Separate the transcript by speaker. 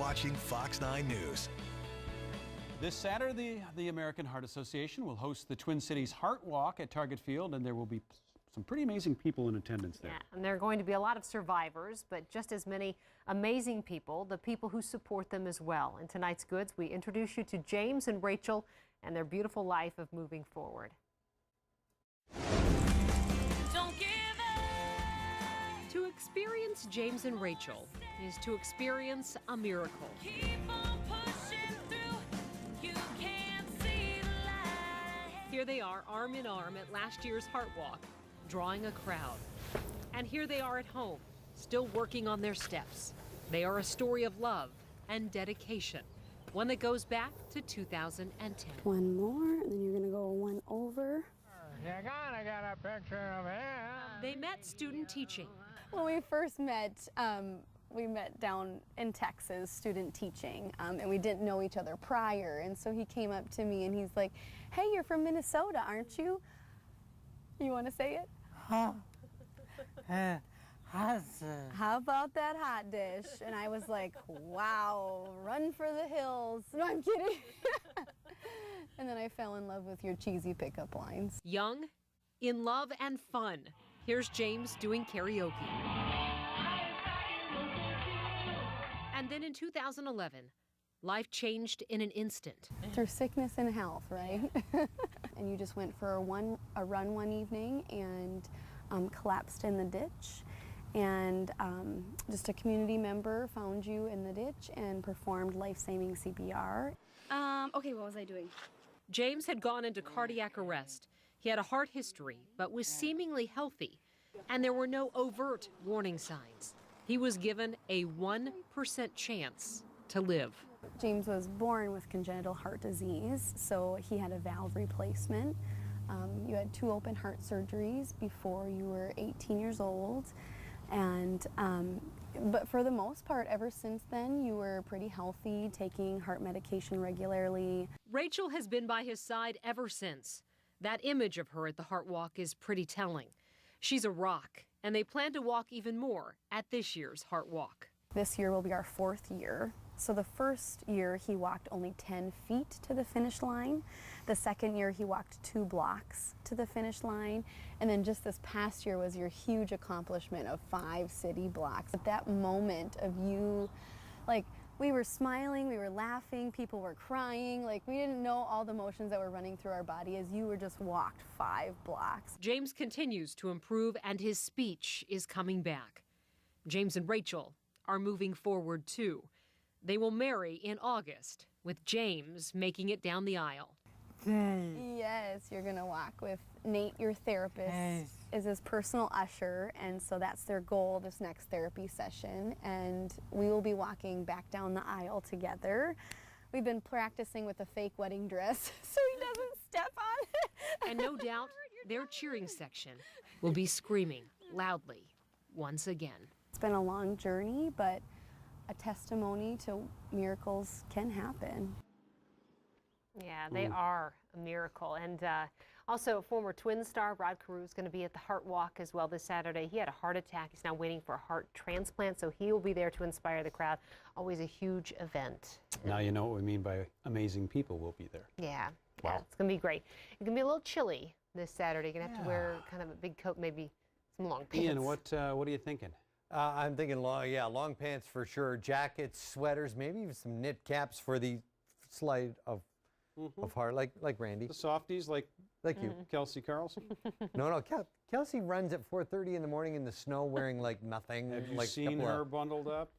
Speaker 1: watching Fox 9 News.
Speaker 2: This Saturday, the American Heart Association will host the Twin Cities Heart Walk at Target Field, and there will be some pretty amazing people in attendance there.
Speaker 3: Yeah, and there are going to be a lot of survivors, but just as many amazing people, the people who support them as well. In tonight's Goods, we introduce you to James and Rachel and their beautiful life of moving forward.
Speaker 4: Don't give up. To experience James and Rachel is to experience a miracle. Keep on pushing through. You can't see the light. Here they are, arm in arm at last year's Heart Walk, drawing a crowd. And here they are at home, still working on their steps. They are a story of love and dedication, one that goes back to 2010.
Speaker 5: One more, and then you're gonna go one over.
Speaker 6: You're gonna get a picture of him.
Speaker 4: They met student teaching.
Speaker 5: When we first met, we met down in Texas, student teaching, and we didn't know each other prior. And so he came up to me and he's like, "Hey, you're from Minnesota, aren't you? You want to say it? How about that hot dish?" And I was like, "Wow, run for the hills." No, I'm kidding. And then I fell in love with your cheesy pickup lines.
Speaker 4: Young, in love, and fun. Here's James doing karaoke. And then in 2011, life changed in an instant.
Speaker 5: Through sickness and health, right? And you just went for a run one evening and collapsed in the ditch. And just a community member found you in the ditch and performed life-saving CPR.
Speaker 7: Okay, what was I doing?
Speaker 4: James had gone into cardiac arrest. He had a heart history, but was seemingly healthy. And there were no overt warning signs. He was given a 1% chance to live.
Speaker 5: James was born with congenital heart disease, so he had a valve replacement. You had 2 open heart surgeries before you were 18 years old. And but for the most part, ever since then, you were pretty healthy, taking heart medication regularly.
Speaker 4: Rachel has been by his side ever since. That image of her at the Heart Walk is pretty telling. She's a rock, and they plan to walk even more at this year's Heart Walk.
Speaker 5: This year will be our 4th year. So the first year he walked only 10 feet to the finish line. The second year he walked 2 blocks to the finish line. And then just this past year was your huge accomplishment of 5 city blocks. At that moment of you, like, we were smiling, we were laughing, people were crying, like we didn't know all the emotions that were running through our body as you were just walked 5 blocks.
Speaker 4: James continues to improve and his speech is coming back. James and Rachel are moving forward too. They will marry in August, with James making it down the aisle.
Speaker 5: Yes, you're gonna walk with Nate, your therapist, is his personal usher, and so that's their goal this next therapy session, and we will be walking back down the aisle together. We've been practicing with a fake wedding dress so he doesn't step on it.
Speaker 4: And no doubt, their cheering section will be screaming loudly once again.
Speaker 5: It's been a long journey, but a testimony to miracles can happen.
Speaker 3: Yeah, they are a miracle. And also, former Twin star Rod Carew is going to be at the Heart Walk as well this Saturday. He had a heart attack. He's now waiting for a heart transplant, so he will be there to inspire the crowd. Always a huge event.
Speaker 2: Now you know what we mean by amazing people will be there.
Speaker 3: Yeah,
Speaker 2: Wow.
Speaker 3: yeah, it's going to be great. It's going to be a little chilly this Saturday. You're going to have to wear kind of a big coat, maybe some long pants.
Speaker 2: Ian, what are you thinking?
Speaker 8: I'm thinking long pants for sure, jackets, sweaters, maybe even some knit caps for the slide of heart, like Randy.
Speaker 2: The softies like
Speaker 8: you.
Speaker 2: Kelsey Carlson?
Speaker 8: No, Kelsey runs at 4:30 in the morning in the snow wearing like nothing.
Speaker 2: Have you
Speaker 8: like
Speaker 2: seen her bundled up?